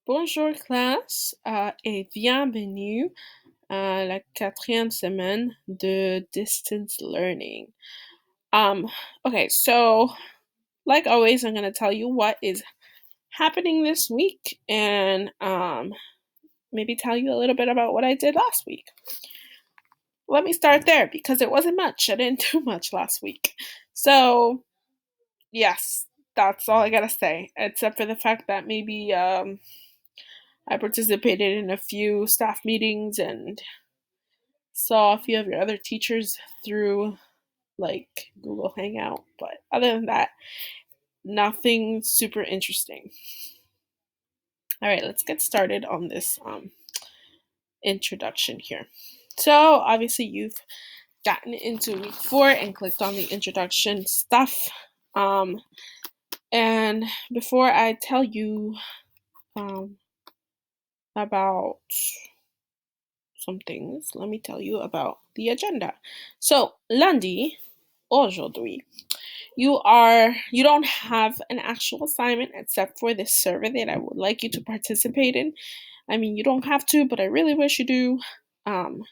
Bonjour classe et bienvenue à la quatrième semaine de distance learning. Okay, so like always, I'm going to tell you what is happening this week and maybe tell you a little bit about what I did last week. Let me start there because it wasn't much. I didn't do much last week. So, yes, that's all I got to say, except for the fact that maybe I participated in a few staff meetings and saw a few of your other teachers through like Google Hangout. But other than that, nothing super interesting. All right, let's get started on this introduction here. So, obviously, you've gotten into week 4 and clicked on the introduction stuff. And before I tell you about some things, let me tell you about the agenda. So, lundi, aujourd'hui, you don't have an actual assignment except for this survey that I would like you to participate in. I mean, you don't have to, but I really wish you do. And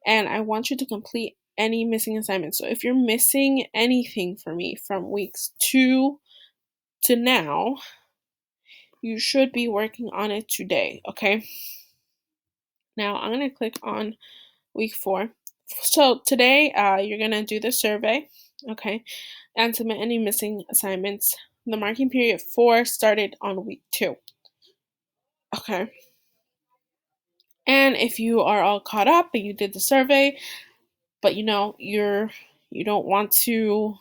I want you to complete any missing assignments. So if you're missing anything for me from weeks 2 to now, you should be working on it today, okay? Now I'm going to click on week 4. So today, you're going to do the survey, okay, and submit any missing assignments. The marking period 4 started on week 2, okay? And if you are all caught up and you did the survey, but you don't want to,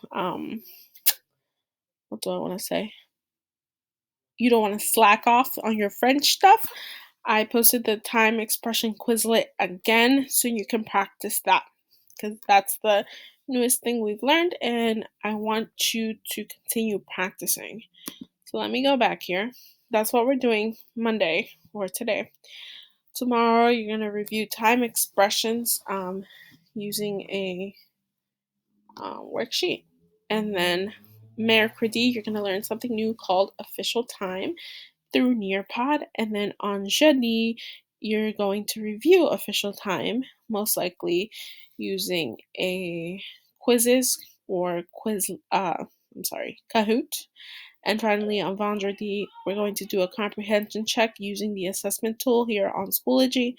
what do I want to say? You don't want to slack off on your French stuff, I posted the time expression Quizlet again so you can practice that because that's the newest thing we've learned and I want you to continue practicing. So let me go back here. That's what we're doing Monday or today. Tomorrow you're going to review time expressions using a worksheet. And then mercredi you're going to learn something new called official time through Nearpod, and then on jeudi you're going to review official time, most likely using a quizzes or Kahoot. And finally, on vendredi, we're going to do a comprehension check using the assessment tool here on Schoology.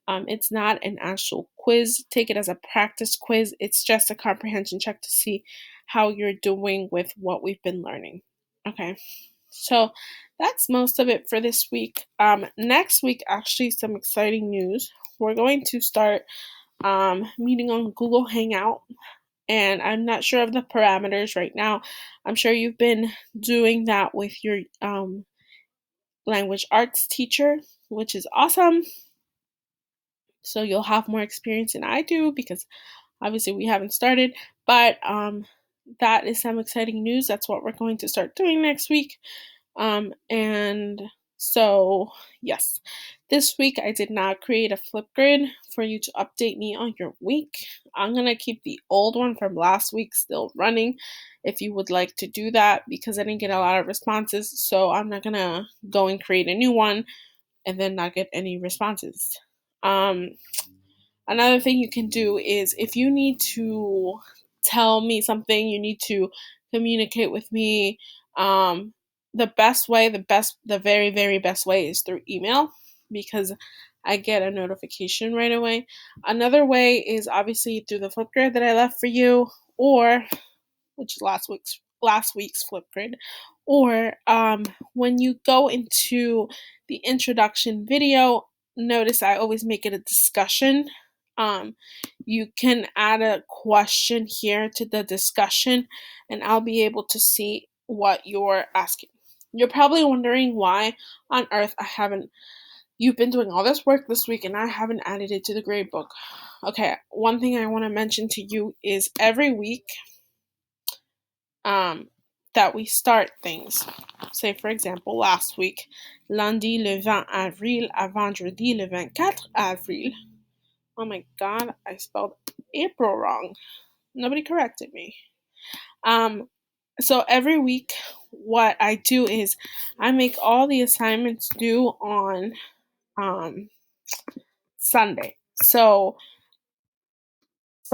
It's not an actual quiz. Take it as a practice quiz. It's just a comprehension check to see how you're doing with what we've been learning. Okay. So that's most of it for this week. Next week, actually, some exciting news. We're going to start meeting on Google Hangout, and I'm not sure of the parameters right now. I'm sure you've been doing that with your language arts teacher, which is awesome. So you'll have more experience than I do because obviously we haven't started, but that is some exciting news. That's what we're going to start doing next week. And so, yes, this week I did not create a Flipgrid for you to update me on your week. I'm going to keep the old one from last week still running if you would like to do that because I didn't get a lot of responses. So I'm not going to go and create a new one and then not get any responses. Another thing you can do is if you need to tell me something, you need to communicate with me. The very, very best way is through email because I get a notification right away. Another way is obviously through the Flipgrid that I left for you, or which is last week's Flipgrid, or when you go into the introduction video, notice I always make it a discussion. You can add a question here to the discussion, and I'll be able to see what you're asking. You're probably wondering why on earth you've been doing all this work this week and I haven't added it to the grade book. Okay, one thing I want to mention to you is every week that we start things. Say, for example, last week, lundi le 20 avril à vendredi le 24 avril. Oh my god, I spelled April wrong. Nobody corrected me. So every week, what I do is I make all the assignments due on um, Sunday. So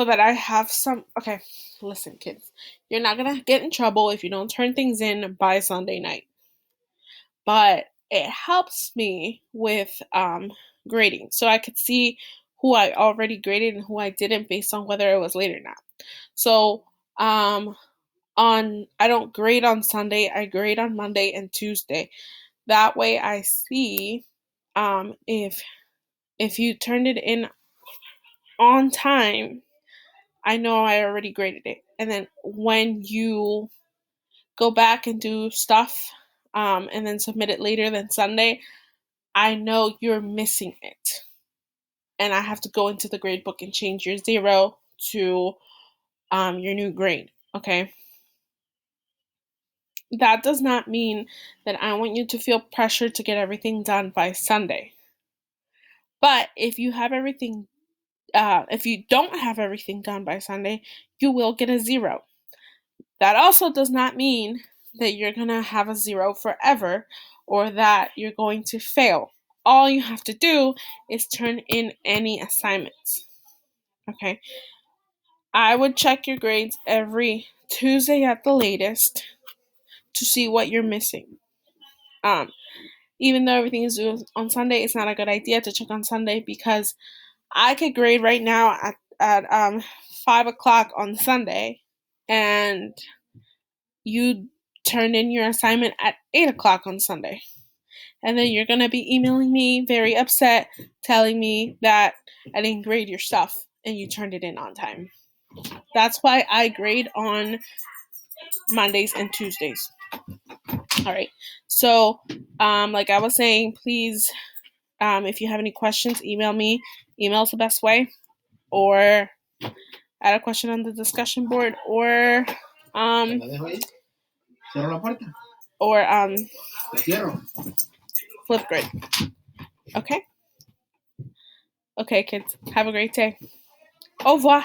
that I have some. Okay, listen, kids, you're not gonna get in trouble if you don't turn things in by Sunday night, but it helps me with grading, so I could see who I already graded and who I didn't based on whether it was late or not. So um, on I don't grade on Sunday, I grade on Monday and Tuesday. That way I see if you turned it in on time, I know I already graded it. And then when you go back and do stuff and then submit it later than Sunday, I know you're missing it. And I have to go into the grade book and change your 0 to your new grade. Okay. That does not mean that I want you to feel pressure to get everything done by Sunday. But if you don't have everything done by Sunday, you will get a 0. That also does not mean that you're going to have a 0 forever or that you're going to fail. All you have to do is turn in any assignments. Okay. I would check your grades every Tuesday at the latest to see what you're missing. Even though everything is due on Sunday, it's not a good idea to check on Sunday because I could grade right now at 5 o'clock on Sunday, and you turn in your assignment at 8 o'clock on Sunday. And then you're going to be emailing me very upset, telling me that I didn't grade your stuff and you turned it in on time. That's why I grade on Mondays and Tuesdays. All right. So, like I was saying, please, if you have any questions, email me. Email is the best way. Or add a question on the discussion board, or um, or Flipgrid. Okay? Okay, kids. Have a great day. Au revoir.